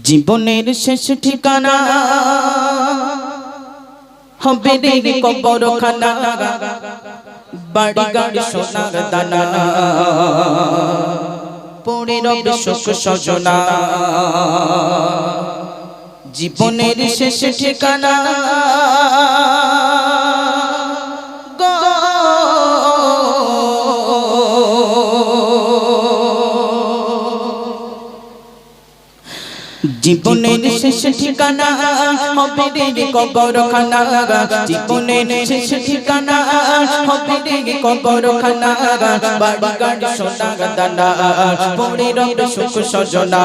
জীবনের শেষ ঠিকানা হবে রে কবরখানা, বাড়ি গাড়ি সোনার দানা, পড়ে রবে শোক সজনা। জীবনের শেষ ঠিকানা জীবনের শেষ ঠিকানা হবে রে কবরখানা, জীবনের শেষ ঠিকানা হবে রে কবরখানা, বাড়ি গাড়ি সোনার দানা, পড়ে রবে শোক সজনা,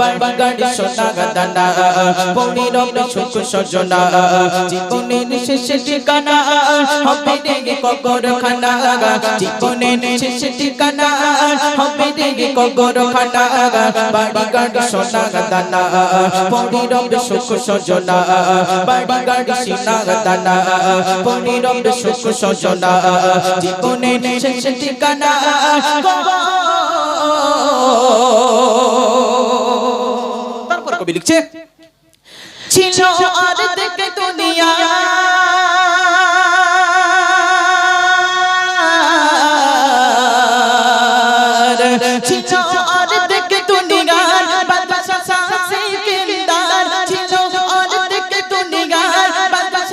বাড়ি গাড়ি সোনার দানা, পড়ে রবে শোক সজনা। জীবনের শেষ ঠিকানা হবে রে কবরখানা, জীবনের শেষ ঠিকানা হবে রে কবরখানা, বাড়ি গাড়ি সোনার দানা, পড়ে রবে শোক সজনা, বাড়ি গাড়ি সোনার দানা, পড়ে রবে শোক সজনা। জীবনের শেষ ঠিকানা তারপর কবি লিখছে, ছিল অর্ধেক দুনিয়া ছিল অর্ধেক দুনিয়ার বাদশা সিকান্দার, ছিল অর্ধেক দুনিয়ার বাদশা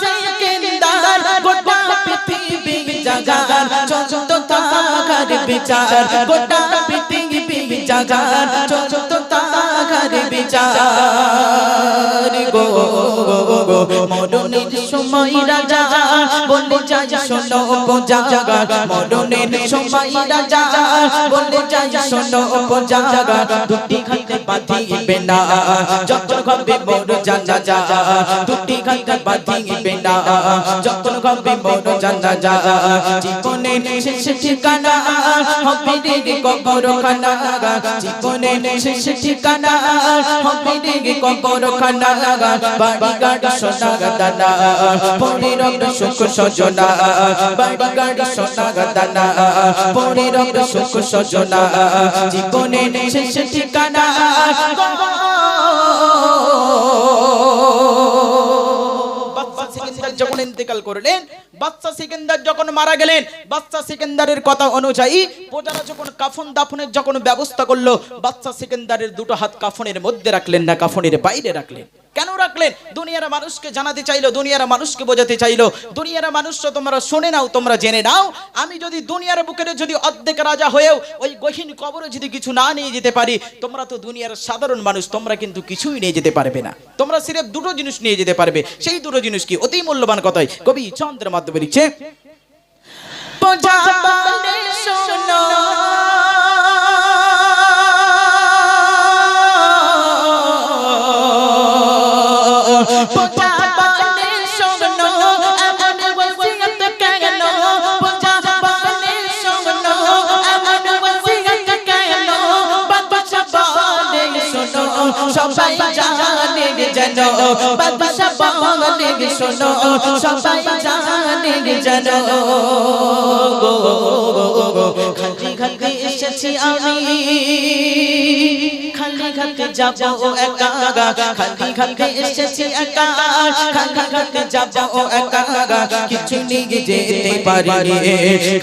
সিকান্দার, গোটা পৃথিবী জাগার চলত তার বিচার, গোটা পৃথিবী জাগার চলত তার বিচার। গো মরণের সময় রাজা বলে যায় শোনো জাগা, মরণের সময় রাজা বলে যায় শোনো জাগা, দুটি হাতে বাঁধিবে না যখন হবে মোর জানাজা, দুটি হাতে বাঁধিবে না যখন হবে মোর জানাজা। জীবনের শেষ ঠিকানা হবে রে কবরখানা, জীবনের শেষ ঠিকানা হবে রে কবরখানা, বাড়ি গাড়ি সোনার দানা, পড়ে রবে শোক সজনা, বাড়ি গাড়ি সোনার দানা, পড়ে রবে শোক সজনা। জীবনের শেষ ঠিকানা যখন ইন্তেকাল করলেন, বাদশা সিকান্দার যখন মারা গেলেন, বাদশা সিকান্দারের কথা অনুযায়ী প্রজারা যখন কাফন দাফনের যখন ব্যবস্থা করলো, বাদশা সিকান্দারের দুটো হাত কাফনের মধ্যে রাখলেন না, কাফনের বাইরে রাখলেন। কেন রাখলেন? দুনিয়ার মানুষকে জানাতে চাইলো, দুনিয়ার মানুষকে বোঝাতে চাইলো, দুনিয়ার মানুষরা তোমরা শুনে নাও, তোমরা জেনে নাও, আমি যদি দুনিয়ার বুকের যদি অর্ধেক রাজা হয়েও ওই গহীন কবরে যদি কিছু না নিয়ে যেতে পারি, তোমরা তো দুনিয়ার সাধারণ মানুষ, তোমরা কিন্তু কিছুই নিয়ে যেতে পারবে না, তোমরা সির্ফ দুটো জিনিস নিয়ে যেতে পারবে। সেই দুটো জিনিস কি? অতি মূল্যবান কথাই কবি চন্দ্রের মাধ্যমে লিখছে, সবাই জানে জানো, বাদশা বলে শোনো, সবাই জানে জানো। খালি খালি এসেছি আমি, খালি খালি যাবো একা, খালি খালি এসেছি একা, খালি খালি যাবো একা, কিছু নিয়ে যেতে পারি,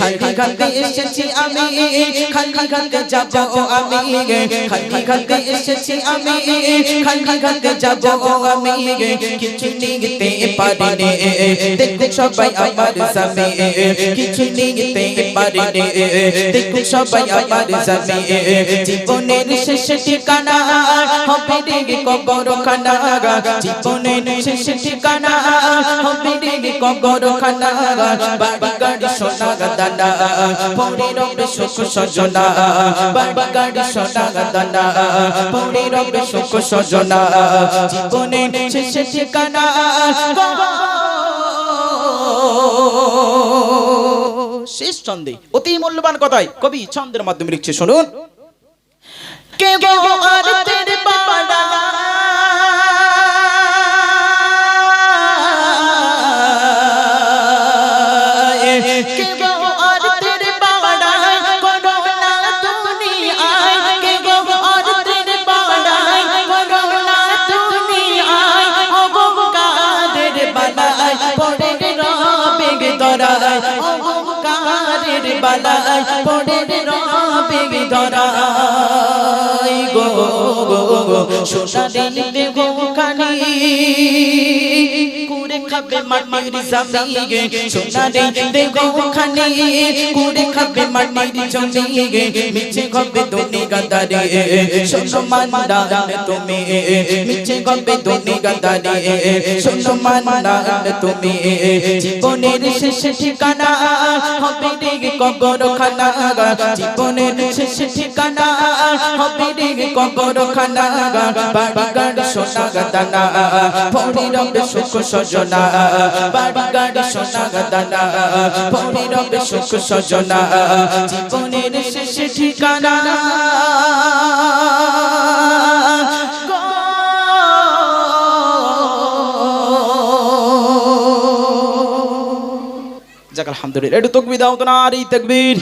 খালি খালি এসেছি আমি, খালি খালি যাবো আমি, খালি খালি এসেছি আমি, খালি খালি যাবো আমি, কিছু নিতে পারি, দেখো সবাই আমার সামনে, কিছু নিতে পারি, দেখো সবাই আমার সামনে। জীবনের শেষ ঠিকানা হবে রে কবরখানা, জীবনের শেষ ঠিকানা হবে রে কবরখানা, বাড়ি গাড়ি সোনার দানা, পড়ে রবে শোক সজনা, বাড়ি গাড়ি সোনার দানা, পড়ে রবে শোক সজনা। জীবনের শেষ ঠিকানা শেষ ছন্দে অতি মূল্যবান কথাই কবি ছন্দের মাধ্যমে লিখছে, শুনুন। কে গো আর তেরে পাড়া কে গো আর তেরে পাড়া করো না তুমি আয়, কে গো আর তেরে পাড়া কারবালায় পড়ে রবে ধরাই গো সোনারে দেগো খানি কুড়ে খাবে মাটির জমিগে সোনারে দেগো খানি কুড়ে খাবে মাটির জমিগে মিছে গবে দোনে গাদারে শোনো মান্দান তুমি মিছে গবে দোনে গাদারে শোনো মান্দান তুমি জীবনের শেষ ঠিকানা হবে রে কবরখানা জীবনের শেষ ঠিকানা হবে রে কবরখানা বাড়ি গাড়ি সোনা গাদানা পড়ে রবে সুখ সজনা বাড়ি গাড়ি সোনা গাদানা পড়ে রবে সুখ সজনা জীবনের শেষ ঠিকানা যাক আলহামদুলিল্লাহ একটু তাকবীর দাও তো নারী তাকবীর